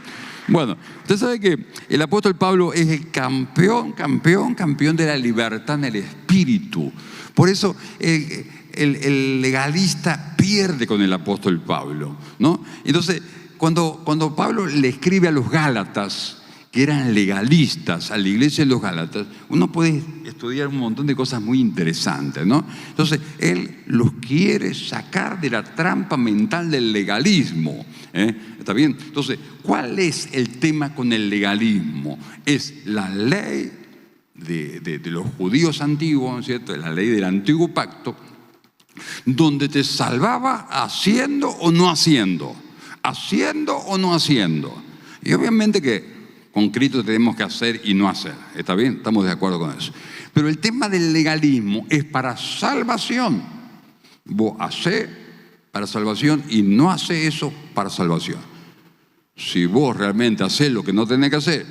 Bueno, usted sabe que el apóstol Pablo es el campeón de la libertad en el espíritu. Por eso el legalista pierde con el apóstol Pablo, ¿no? Entonces, cuando Pablo le escribe a los Gálatas, que eran legalistas, a la iglesia de los Gálatas, uno puede estudiar un montón de cosas muy interesantes, ¿no? Entonces, él los quiere sacar de la trampa mental del legalismo, ¿está bien? Entonces, ¿cuál es el tema con el legalismo? Es la ley de los judíos antiguos, ¿cierto? La ley del antiguo pacto, donde te salvaba haciendo o no haciendo. Y obviamente que con Cristo tenemos que hacer y no hacer. ¿Está bien? Estamos de acuerdo con eso. Pero el tema del legalismo es para salvación. Vos hacés para salvación y no hacés eso para salvación. Si vos realmente hacés lo que no tenés que hacer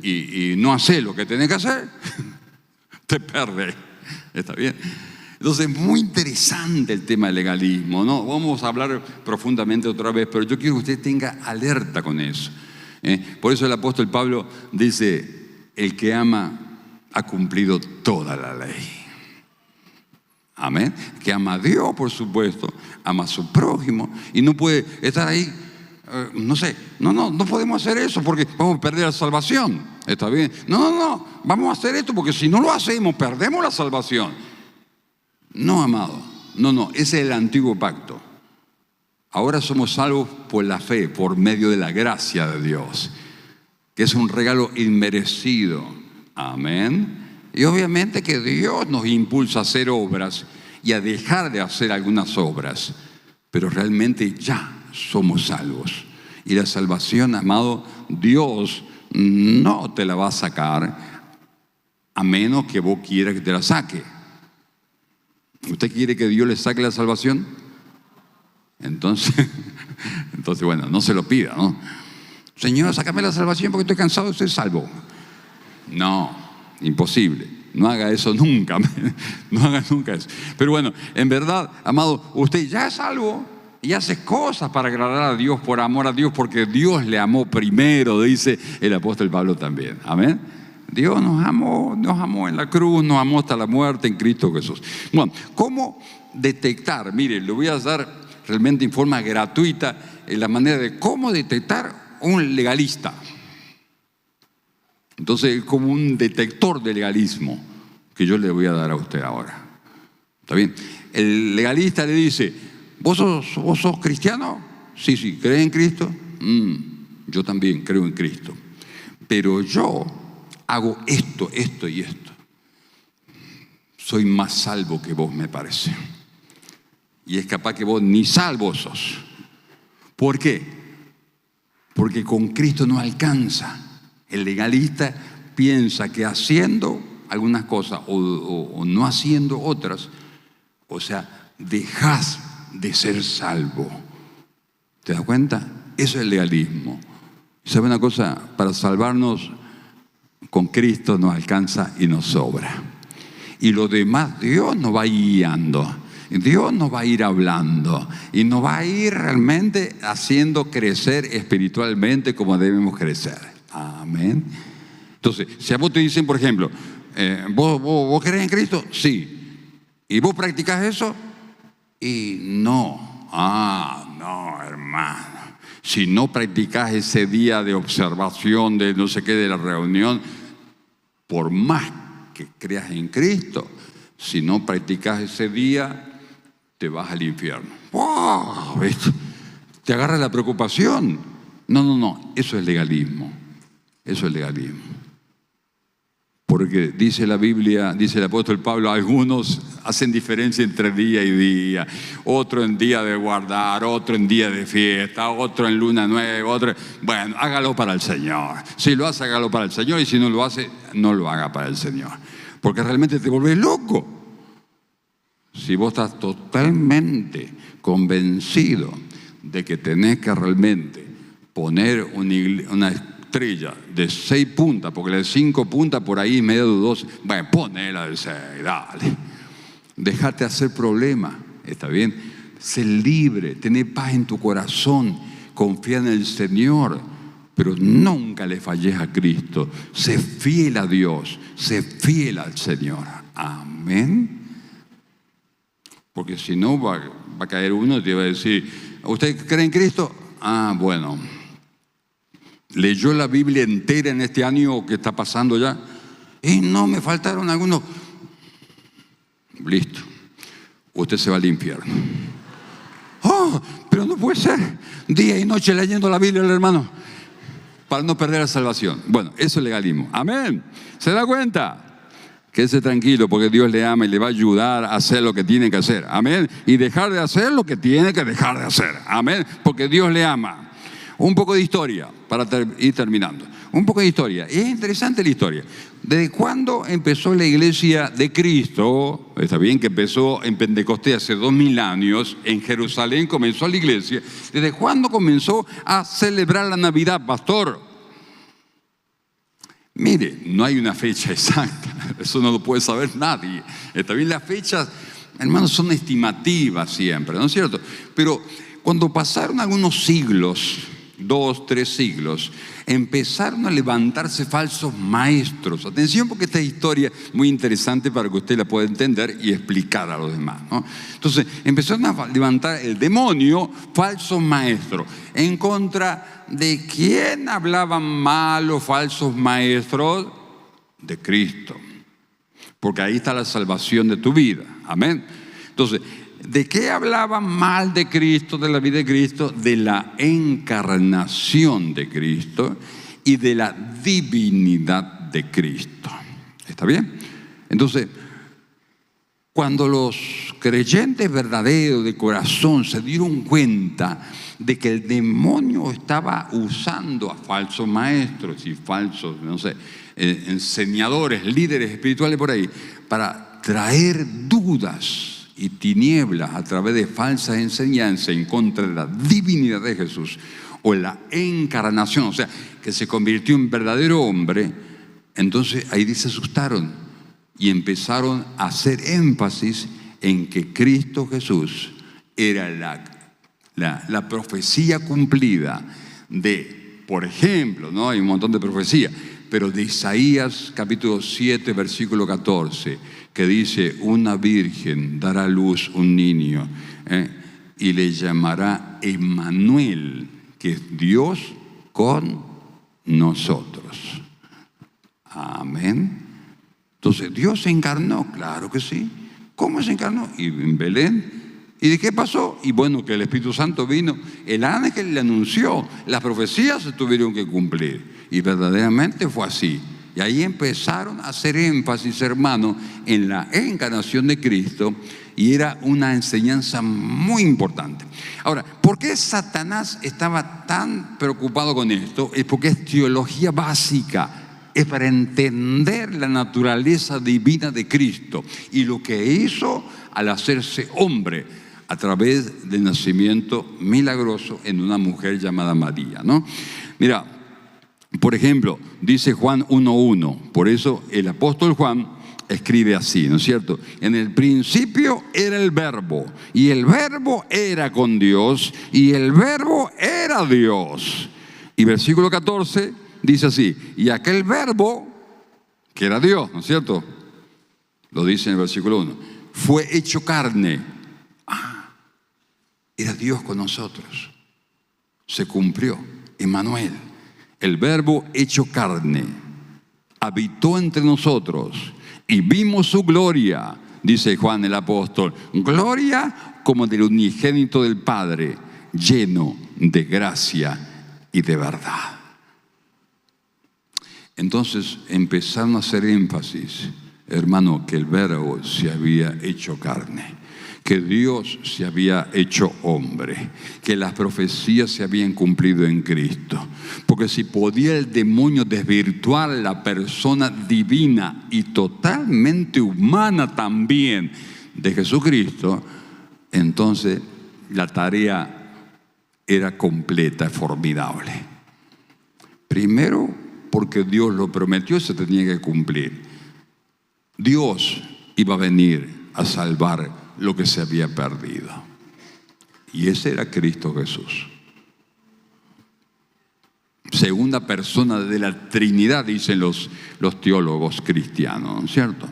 y no hacés lo que tenés que hacer, te perdés. ¿Está bien? Entonces, muy interesante el tema del legalismo, ¿no? Vamos a hablar profundamente otra vez, pero yo quiero que usted tenga alerta con eso. Por eso el apóstol Pablo dice, el que ama ha cumplido toda la ley. Amén. Que ama a Dios, por supuesto, ama a su prójimo y no puede estar ahí, no podemos hacer eso porque vamos a perder la salvación. ¿Está bien? No, vamos a hacer esto porque si no lo hacemos, perdemos la salvación. No, amado, no, ese es el antiguo pacto. Ahora somos salvos por la fe, por medio de la gracia de Dios, que es un regalo inmerecido. Amén. Y obviamente que Dios nos impulsa a hacer obras y a dejar de hacer algunas obras, pero realmente ya somos salvos. Y la salvación, amado, Dios no te la va a sacar a menos que vos quieras que te la saque. ¿Usted quiere que Dios le saque la salvación? Entonces, bueno, no se lo pida, ¿no? Señor, sácame la salvación porque estoy cansado de ser salvo. No, imposible. No haga eso nunca. No haga nunca eso. Pero bueno, en verdad, amado, usted ya es salvo y hace cosas para agradar a Dios, por amor a Dios, porque Dios le amó primero, dice el apóstol Pablo también. Amén. Dios nos amó en la cruz, nos amó hasta la muerte en Cristo Jesús. Bueno, ¿cómo detectar? Mire, le voy a dar realmente en forma gratuita la manera de cómo detectar un legalista. Entonces, es como un detector de legalismo que yo le voy a dar a usted ahora. ¿Está bien? El legalista le dice, ¿vos sos cristiano? Sí, ¿crees en Cristo? Yo también creo en Cristo. Pero yo hago esto y esto. Soy más salvo que vos, me parece. Y es capaz que vos ni salvo sos. ¿Por qué? Porque con Cristo no alcanza. El legalista piensa que haciendo algunas cosas o no haciendo otras, o sea, dejás de ser salvo. ¿Te das cuenta? Eso es el legalismo. ¿Sabe una cosa? Para salvarnos con Cristo nos alcanza y nos sobra. Y lo demás Dios nos va guiando. Dios nos va a ir hablando y nos va a ir realmente haciendo crecer espiritualmente como debemos crecer. Amén. Entonces, si a vos te dicen, por ejemplo, ¿vos crees en Cristo? Sí. ¿Y vos practicás eso? Y no. No, hermano. Si no practicás ese día de observación, de no sé qué, de la reunión, por más que creas en Cristo, si no practicás ese día, te vas al infierno. ¡Wow! Te agarra la preocupación. No, eso es legalismo. Eso es legalismo. Porque dice la Biblia, dice el apóstol Pablo, algunos hacen diferencia entre día y día. Otro en día de guardar, otro en día de fiesta, otro en luna nueva, otro... Bueno, hágalo para el Señor. Si lo hace, hágalo para el Señor. Y si no lo hace, no lo haga para el Señor. Porque realmente te volvés loco. Si vos estás totalmente convencido de que tenés que realmente poner una estrella de 6 puntas, porque la de 5 puntas por ahí medio dudosa, bueno, ponela de 6, dale. Dejate hacer problema, ¿está bien? Sé libre, tené paz en tu corazón, confía en el Señor, pero nunca le falles a Cristo. Sé fiel a Dios, sé fiel al Señor. Amén. Porque si no va a caer uno y te va a decir, ¿usted cree en Cristo? Bueno. ¿Leyó la Biblia entera en este año que está pasando ya? Y no, me faltaron algunos. Listo. Usted se va al infierno. Pero no puede ser. Día y noche leyendo la Biblia el hermano para no perder la salvación. Bueno, eso es legalismo. Amén. ¿Se da cuenta? Quédese tranquilo porque Dios le ama y le va a ayudar a hacer lo que tiene que hacer. Amén. Y dejar de hacer lo que tiene que dejar de hacer. Amén. Porque Dios le ama. Un poco de historia, para ir terminando. Un poco de historia. Es interesante la historia. ¿Desde cuándo empezó la iglesia de Cristo? Está bien que empezó en Pentecostés hace 2000 años. En Jerusalén comenzó la iglesia. ¿Desde cuándo comenzó a celebrar la Navidad, pastor? Mire, no hay una fecha exacta. Eso no lo puede saber nadie. Está bien, las fechas, hermanos, son estimativas siempre, ¿no es cierto? Pero cuando pasaron algunos siglos, 2, 3 siglos, empezaron a levantarse falsos maestros. Atención, porque esta historia es muy interesante para que usted la pueda entender y explicar a los demás, ¿no? Entonces, empezaron a levantar el demonio falsos maestros. ¿En contra de quién hablaban mal los falsos maestros? De Cristo. Porque ahí está la salvación de tu vida. Amén. Entonces, ¿de qué hablaban mal de Cristo, de la vida de Cristo? De la encarnación de Cristo y de la divinidad de Cristo. ¿Está bien? Entonces, cuando los creyentes verdaderos de corazón se dieron cuenta de que el demonio estaba usando a falsos maestros y falsos, no sé, enseñadores, líderes espirituales por ahí, para traer dudas y tinieblas a través de falsas enseñanzas en contra de la divinidad de Jesús o la encarnación, o sea, que se convirtió en verdadero hombre, entonces ahí se asustaron y empezaron a hacer énfasis en que Cristo Jesús era la profecía cumplida de, por ejemplo, ¿no? Hay un montón de profecías, pero de Isaías capítulo 7, versículo 14, que dice, una virgen dará a luz un niño y le llamará Emmanuel, que es Dios con nosotros. Amén. Entonces, ¿Dios se encarnó? Claro que sí. ¿Cómo se encarnó? Y en Belén. ¿Y de qué pasó? Y bueno, que el Espíritu Santo vino, el ángel le anunció, las profecías se tuvieron que cumplir. Y verdaderamente fue así. Y ahí empezaron a hacer énfasis, hermano, en la encarnación de Cristo, y era una enseñanza muy importante. Ahora, ¿por qué Satanás estaba tan preocupado con esto? Es porque es teología básica. Es para entender la naturaleza divina de Cristo y lo que hizo al hacerse hombre a través del nacimiento milagroso en una mujer llamada María, ¿no? Mira, por ejemplo, dice Juan 1:1, por eso el apóstol Juan escribe así, ¿no es cierto? En el principio era el verbo, y el verbo era con Dios, y el verbo era Dios. Y versículo 14 dice así, y aquel verbo, que era Dios, ¿no es cierto? Lo dice en el versículo 1, fue hecho carne. Era Dios con nosotros. Se cumplió, Emmanuel. El verbo hecho carne habitó entre nosotros y vimos su gloria, dice Juan el apóstol, gloria como del unigénito del Padre, lleno de gracia y de verdad. Entonces empezaron a hacer énfasis, hermano, que el verbo se había hecho carne, que Dios se había hecho hombre, que las profecías se habían cumplido en Cristo. Porque si podía el demonio desvirtuar la persona divina y totalmente humana también de Jesucristo, entonces la tarea era completa, formidable. Primero, porque Dios lo prometió y se tenía que cumplir. Dios iba a venir a salvar lo que se había perdido. Y ese era Cristo Jesús. Segunda persona de la Trinidad, dicen los teólogos cristianos, ¿no es cierto?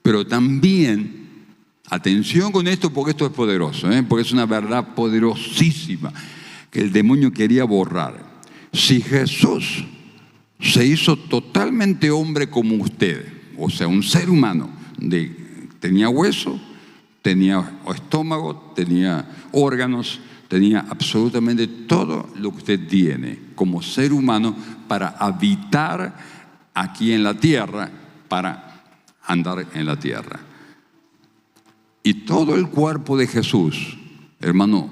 Pero también, atención con esto, porque esto es poderoso, porque es una verdad poderosísima que el demonio quería borrar. Si Jesús se hizo totalmente hombre como usted, o sea, un ser humano, tenía hueso, tenía estómago, tenía órganos, tenía absolutamente todo lo que usted tiene como ser humano para habitar aquí en la tierra, para andar en la tierra. Y todo el cuerpo de Jesús, hermano,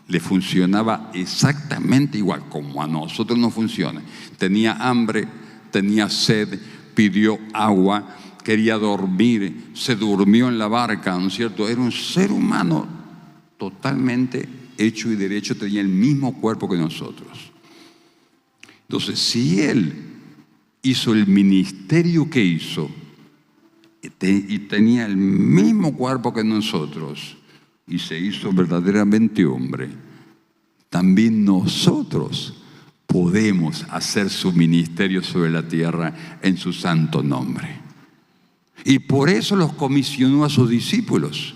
le funcionaba exactamente igual como a nosotros nos funciona. Tenía hambre, tenía sed, pidió agua, quería dormir, se durmió en la barca, ¿no es cierto? Era un ser humano totalmente hecho y derecho, tenía el mismo cuerpo que nosotros. Entonces, si Él hizo el ministerio que hizo y tenía el mismo cuerpo que nosotros y se hizo verdaderamente hombre, también nosotros podemos hacer su ministerio sobre la tierra en su santo nombre. Y por eso los comisionó a sus discípulos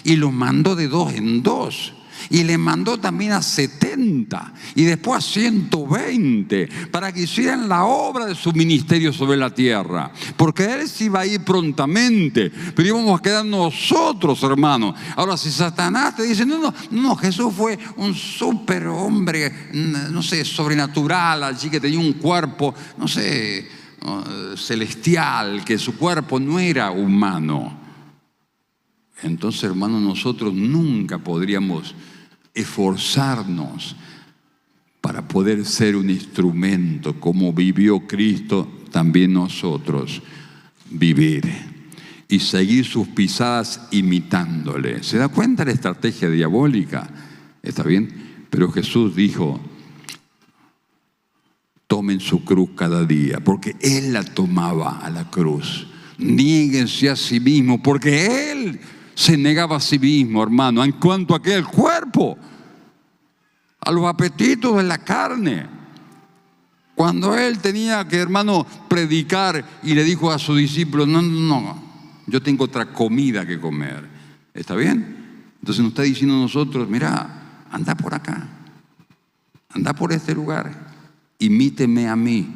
y los mandó de 2 en 2. Y le mandó también a 70 y después a 120 para que hicieran la obra de su ministerio sobre la tierra. Porque Él se iba a ir prontamente, pero íbamos a quedar nosotros, hermanos. Ahora, si Satanás te dice, no, Jesús fue un superhombre, no sé, sobrenatural, allí que tenía un cuerpo, no sé, celestial, que su cuerpo no era humano. Entonces, hermanos, nosotros nunca podríamos esforzarnos para poder ser un instrumento, como vivió Cristo, también nosotros vivir y seguir sus pisadas imitándole. ¿Se da cuenta la estrategia diabólica? ¿Está bien? Pero Jesús dijo, tomen su cruz cada día, porque Él la tomaba a la cruz. Niéguense a sí mismo, porque Él se negaba a sí mismo, hermano, en cuanto a aquel cuerpo, a los apetitos de la carne. Cuando Él tenía que, hermano, predicar y le dijo a sus discípulos, no, yo tengo otra comida que comer. ¿Está bien? Entonces nos está diciendo a nosotros, mira, anda por acá, anda por este lugar, imíteme a mí.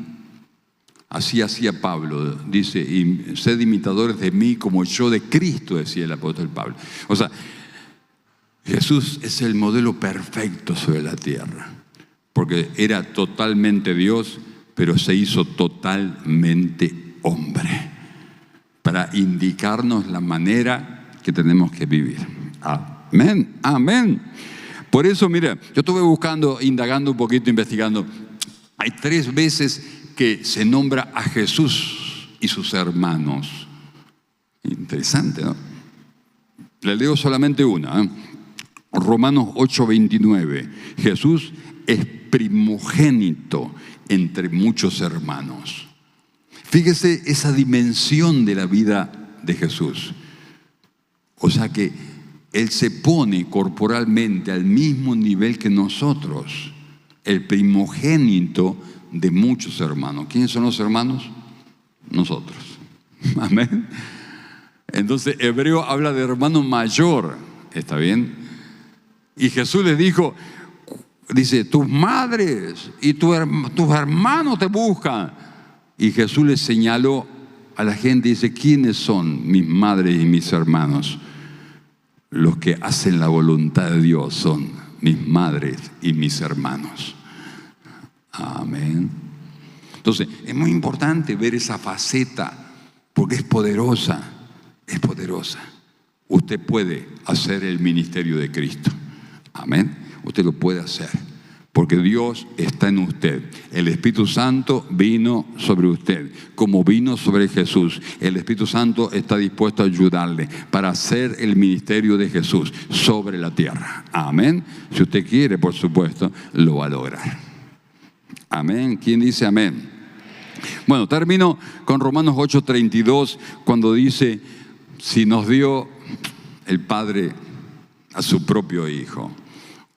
Así hacía Pablo, dice, y sed imitadores de mí como yo de Cristo, decía el apóstol Pablo. O sea, Jesús es el modelo perfecto sobre la tierra, porque era totalmente Dios, pero se hizo totalmente hombre, para indicarnos la manera que tenemos que vivir. Amén, amén. Por eso, mira, yo estuve buscando, indagando un poquito, investigando. Hay 3 veces que se nombra a Jesús y sus hermanos. Interesante, ¿no? Le leo solamente una, ¿eh? Romanos 8:29. Jesús es primogénito entre muchos hermanos. Fíjese esa dimensión de la vida de Jesús. O sea que Él se pone corporalmente al mismo nivel que nosotros, el primogénito de muchos hermanos. ¿Quiénes son los hermanos? Nosotros. Amén. Entonces, Hebreo habla de hermano mayor. ¿Está bien? Y Jesús les dijo, dice, tus madres y tus hermanos te buscan. Y Jesús les señaló a la gente y dice, ¿quiénes son mis madres y mis hermanos? Los que hacen la voluntad de Dios son mis madres y mis hermanos. Amén. Entonces, es muy importante ver esa faceta, porque es poderosa, es poderosa. Usted puede hacer el ministerio de Cristo. Amén. Usted lo puede hacer, porque Dios está en usted. El Espíritu Santo vino sobre usted, como vino sobre Jesús. El Espíritu Santo está dispuesto a ayudarle para hacer el ministerio de Jesús sobre la tierra. Amén. Si usted quiere, por supuesto, lo va a lograr. Amén. ¿Quién dice amén? Bueno, termino con Romanos 8:32, cuando dice, si nos dio el Padre a su propio Hijo,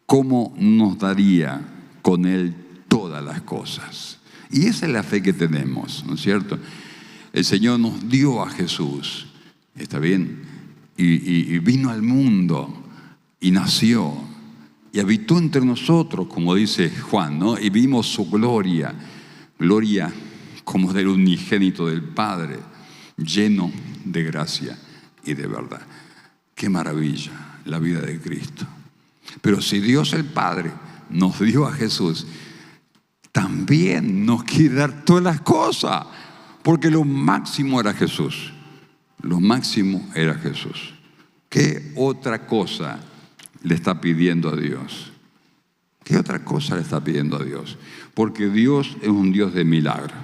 ¿cómo nos daría con Él todas las cosas? Y esa es la fe que tenemos, ¿no es cierto? El Señor nos dio a Jesús, ¿está bien? Y vino al mundo y nació y habitó entre nosotros, como dice Juan, ¿no? Y vimos su gloria, gloria como del unigénito del Padre, lleno de gracia y de verdad. Qué maravilla la vida de Cristo. Pero si Dios el Padre nos dio a Jesús, también nos quiere dar todas las cosas, porque lo máximo era Jesús. Lo máximo era Jesús. ¿Qué otra cosa le está pidiendo a Dios? ¿Qué otra cosa le está pidiendo a Dios? Porque Dios es un Dios de milagro.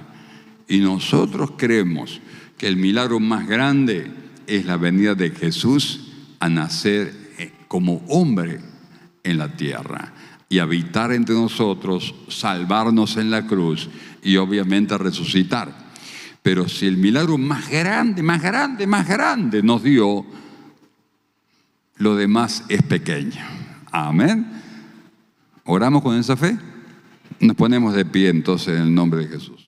Y nosotros creemos que el milagro más grande es la venida de Jesús a nacer como hombre en la tierra y habitar entre nosotros, salvarnos en la cruz y obviamente resucitar. Pero si el milagro más grande, más grande, más grande nos dio, lo demás es pequeño. Amén. ¿Oramos con esa fe? Nos ponemos de pie entonces en el nombre de Jesús.